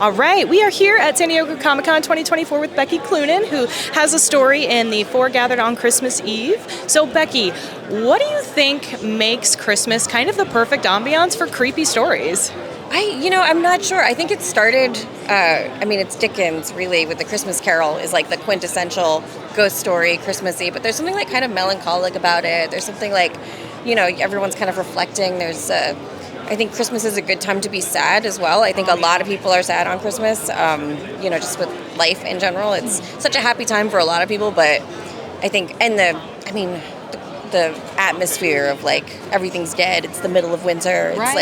All right, we are here at San Diego Comic-Con 2024 with Becky Cloonan, who has a story in the Four Gathered on Christmas Eve. So, Becky, what do you think makes Christmas kind of the perfect ambiance for creepy stories? I'm not sure. I think it started, it's Dickens, really, with the Christmas Carol is like the quintessential ghost story, Christmassy, but there's something like kind of melancholic about it. There's something like, everyone's kind of reflecting. I think Christmas is a good time to be sad as well. I think a lot of people are sad on Christmas, just with life in general. It's such a happy time for a lot of people, but I think, the atmosphere of like everything's dead. It's the middle of winter. It's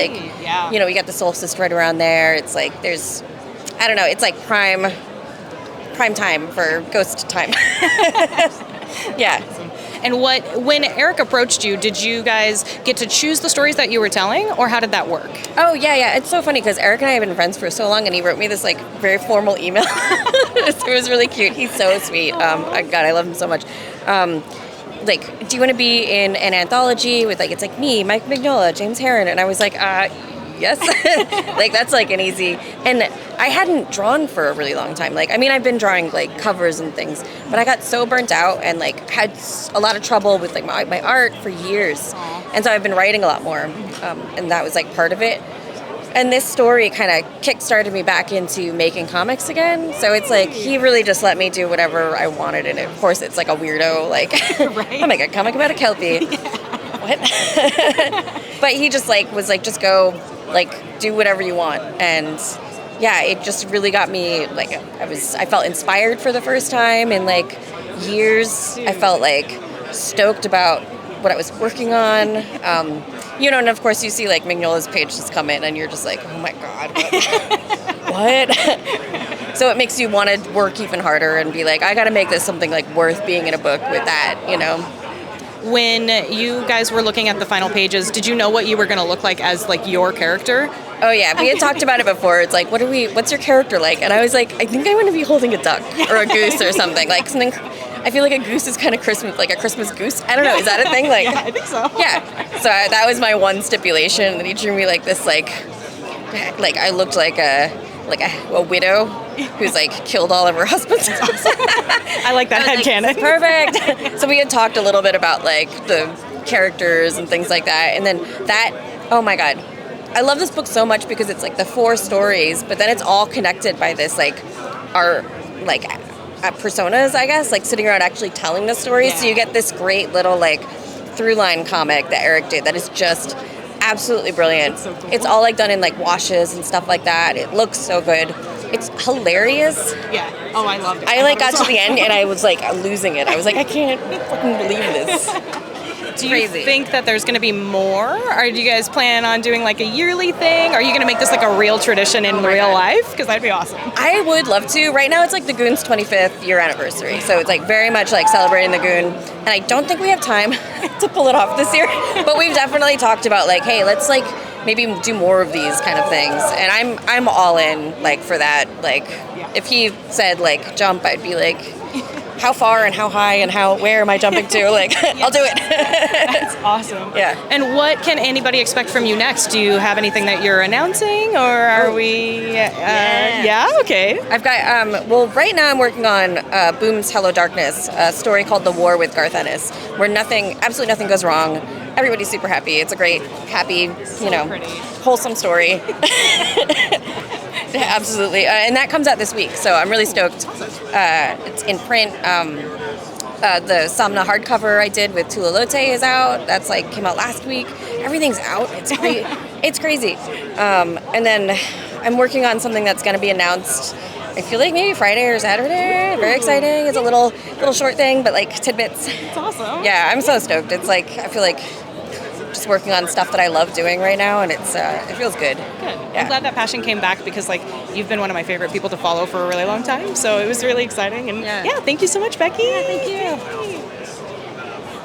we got the solstice right around there. It's like it's like prime time for ghost time. Yeah. And when Eric approached you, did you guys get to choose the stories that you were telling, or how did that work? Oh, yeah. It's so funny because Eric and I have been friends for so long, and he wrote me this like very formal email. It was really cute. He's so sweet. God, I love him so much. Do you want to be in an anthology with it's like me, Mike Mignola, James Herron? And I was like, yes. That's like an easy. And I hadn't drawn for a really long time. I've been drawing covers and things, but I got so burnt out and had a lot of trouble with my art for years. And so I've been writing a lot more. And that was part of it. And this story kind of kick-started me back into making comics again. So it's he really just let me do whatever I wanted. And of course, it's a weirdo, right? I'll make a comic about a Kelpie. Yeah. What? But he just was just go, do whatever you want. And yeah, it just really got me, I felt inspired for the first time in years. I felt stoked about what I was working on. And of course you see Mignola's page just come in and you're just oh my God, what? So it makes you want to work even harder and be I got to make this something worth being in a book with that, When you guys were looking at the final pages, did you know what you were going to look like as your character? Oh yeah, we had talked about it before. It's what's your character like? And I was I think I want to be holding a duck or a goose or something. Something, I feel like a goose is kind of Christmas, a Christmas goose. I don't know, is that a thing? Yeah, I think so. Yeah, so that was my one stipulation. And then he drew me this, I looked like a widow who's killed all of her husbands. I like that headcanon. Perfect. So we had talked a little bit about the characters and things like that, and then oh my God, I love this book so much because it's the four stories, but then it's all connected by this our personas, I guess, sitting around actually telling the stories. Yeah. So you get this great little through line comic that Eric did that is just absolutely brilliant. It's so cool. It's all done in washes and stuff like that. It looks so good. It's hilarious. Yeah. Oh, I loved it. I got to the end and I was losing it. I was I can't fucking believe this. Do you think that there's going to be more? Or do you guys plan on doing a yearly thing? Are you going to make this a real tradition in real life? Because that'd be awesome. I would love to. Right now it's the Goon's 25th year anniversary. So it's very much celebrating the Goon. And I don't think we have time to pull it off this year. But we've definitely talked about hey, let's maybe do more of these kind of things. And I'm all in for that. If he said jump, I'd be how far and how high and where am I jumping to? I'll do it. That's awesome. Yeah. And what can anybody expect from you next? Do you have anything that you're announcing, or are we? Yeah. Okay. I've got. Right now I'm working on Boom's Hello Darkness, a story called The War with Garth Ennis, where absolutely nothing goes wrong. Everybody's super happy. It's a great, happy, wholesome story. Absolutely. And that comes out this week, so I'm really stoked. It's in print. The Samna hardcover I did with Tula Lote is out. That's came out last week. Everything's out. It's great. It's crazy. And then I'm working on something that's going to be announced, I feel maybe Friday or Saturday. Very exciting. It's a little short thing, but tidbits. It's awesome. Yeah, I'm so stoked. It's I feel just working on stuff that I love doing right now, and it feels good. Good. Yeah. I'm glad that passion came back because you've been one of my favorite people to follow for a really long time. So it was really exciting. And yeah thank you so much, Becky. Yeah, thank you.